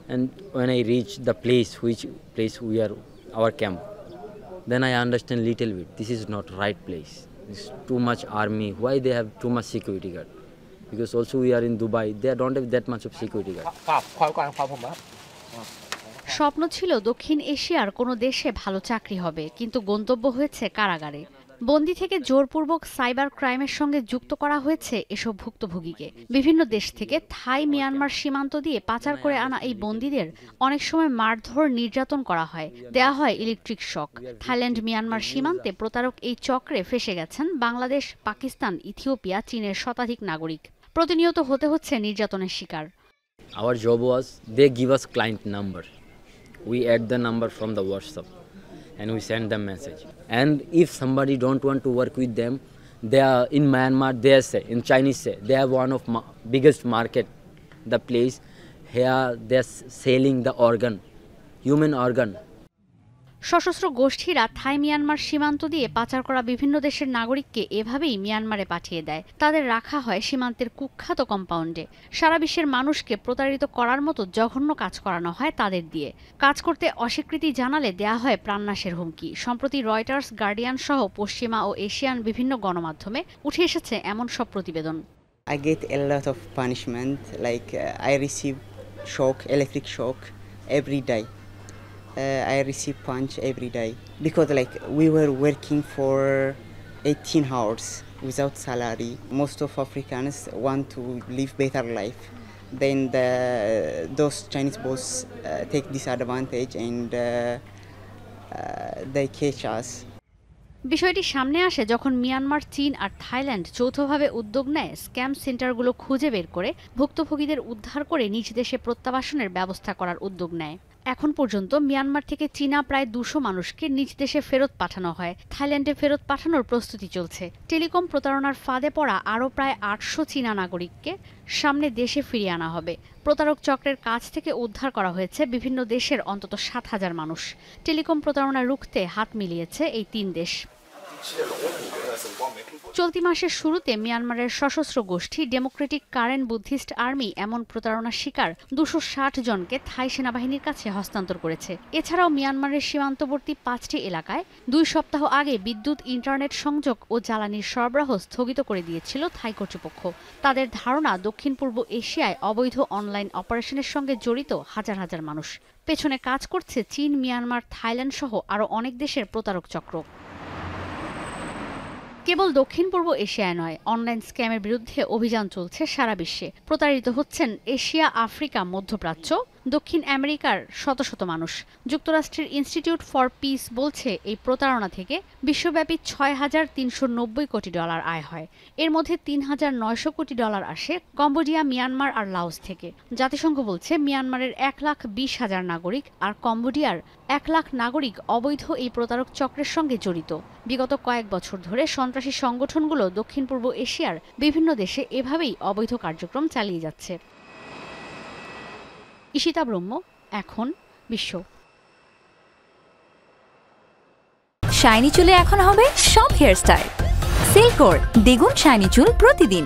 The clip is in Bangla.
And when I reach the place, which place we are, our camp, then I understand little bit. This is not right place. It's too much army. Why they have too much security guard? Because also we are in Dubai. They don't have that much of security guard. স্বপ্ন ছিল দক্ষিণ এশিয়ার কোনো দেশে ভালো চাকরি হবে, কিন্তু গন্তব্য হয়েছে কারাগারে। বন্দি থেকে জোরপূর্বক সাইবার ক্রাইমের সঙ্গে যুক্ত করা হয়েছে এসব ভুক্তভোগীকে। বিভিন্ন দেশ থেকে থাই মিয়ানমার সীমান্ত দিয়ে পাচার করে আনা এই বন্দীদের অনেক সময় মারধর, নির্যাতন করা হয়, দেয়া হয় ইলেকট্রিক শক। থাইল্যান্ড মিয়ানমার সীমান্তে প্রতারক এই চক্রে ফেসে গেছেন বাংলাদেশ, পাকিস্তান, ইথিওপিয়া, চীনের শতাধিক নাগরিক। প্রতিনিয়ত হতে হচ্ছে নির্যাতনের শিকার। Our job was they give us client number. We add the number from the WhatsApp and we send them message. And if somebody don't want to work with them, they are in Myanmar. They say in Chinese say they have one of biggest market, the place here they're selling the organ, human organ. সশস্ত্র গোষ্ঠীরা থাই মিয়ানমার সীমান্ত দিয়ে পাচার করা বিভিন্ন দেশের নাগরিককে এভাবেই মিয়ানমারে পাঠিয়ে দেয়। তাদের রাখা হয় সীমান্তের কুখ্যাত কম্পাউন্ডে। সারা বিশ্বের মানুষকে প্রতারিত করার মতো জঘন্য কাজ করানো হয় তাদের দিয়ে। কাজ করতে অস্বীকৃতি জানালে দেয়া হয় প্রাণনাশের হুমকি। সম্প্রতি রয়টার্স, গার্ডিয়ান সহ পশ্চিমা ও এশিয়ান বিভিন্ন গণমাধ্যমে উঠে এসেছে এমন সব প্রতিবেদন। I get a lot of punishment, like I receive shock, electric shock every day. I receive punch every day because like we were working for 18 hours without salary. Most of Africans want to live better life. Then those Chinese boss take disadvantage and they catch us. বিষয়টি সামনে আসে যখন মিয়ানমার, চীন আর থাইল্যান্ড যৌথভাবে উদ্যোগ নেয় স্ক্যাম সেন্টারগুলো খুঁজে বের করে ভুক্তভোগীদের উদ্ধার করে নিজ দেশে প্রত্যাবাসনের ব্যবস্থা করার উদ্যোগ নেয়। এখন পর্যন্ত মিয়ানমার থেকে চীনা প্রায় 200 মানুষকে নিজ দেশে ফেরত পাঠানো হয়। থাইল্যান্ডে ফেরত পাঠানোর প্রস্তুতি চলছে। টেলিকম প্রতারণার ফাঁদে পড়া আরও প্রায় 800 চীনা নাগরিককে সামনে দেশে ফিরিয়ে আনা হবে। প্রতারক চক্রের কাছ থেকে উদ্ধার করা হয়েছে বিভিন্ন দেশের অন্তত 7,000 মানুষ। টেলিকম প্রতারণা রুখতে হাত মিলিয়েছে এই 3 দেশ। চলতি মাসের শুরুতে মিয়ানমারের সশস্ত্র গোষ্ঠী ডেমোক্রেটিক কারেন্ট বুদ্ধিস্ট আর্মি এমন প্রতারণার শিকার 260 জনকে থাই সেনাবাহিনীর কাছে হস্তান্তর করেছে। এছাড়াও মিয়ানমারের সীমান্তবর্তী 5টি এলাকায় 2 সপ্তাহ আগে বিদ্যুৎ, ইন্টারনেট সংযোগ ও জ্বালানির সরবরাহ স্থগিত করে দিয়েছিল থাই কর্তৃপক্ষ। তাদের ধারণা দক্ষিণ পূর্ব এশিয়ায় অবৈধ অনলাইন অপারেশনের সঙ্গে জড়িত হাজার হাজার মানুষ। পেছনে কাজ করছে চীন, মিয়ানমার, থাইল্যান্ড সহ আরও অনেক দেশের প্রতারক চক্র। কেবল দক্ষিণ পূর্ব এশিয়ায় নয়, অনলাইন স্ক্যামের বিরুদ্ধে অভিযান চলছে সারা বিশ্বে। প্রতারিত হচ্ছেন এশিয়া, আফ্রিকা, মধ্যপ্রাচ্য, দক্ষিণ আমেরিকার শত শত মানুষ। যুক্তরাষ্ট্রের ইনস্টিটিউট ফর পিস বলছে এই প্রতারণা থেকে বিশ্বব্যাপী $6,390 কোটি আয় হয়। এর মধ্যে $3,900 কোটি আসে কম্বোডিয়া, মিয়ানমার আর লাওস থেকে। জাতিসংঘ বলছে মিয়ানমারের 1,20,000 নাগরিক আর কম্বোডিয়ার 1 লাখ নাগরিক অবৈধ এই প্রতারক চক্রের সঙ্গে জড়িত। বিগত কয়েক বছর ধরে সন্ত্রাসী সংগঠনগুলো দক্ষিণ পূর্ব এশিয়ার বিভিন্ন দেশে এভাবেই অবৈধ কার্যক্রম চালিয়ে যাচ্ছে। ঈশিতা ব্রহ্ম, এখন বিশ্ব। শাইনি চুলে এখন হবে সব হেয়ার স্টাইল। সিল্কোর দ্বিগুণ শাইনি চুল প্রতিদিন।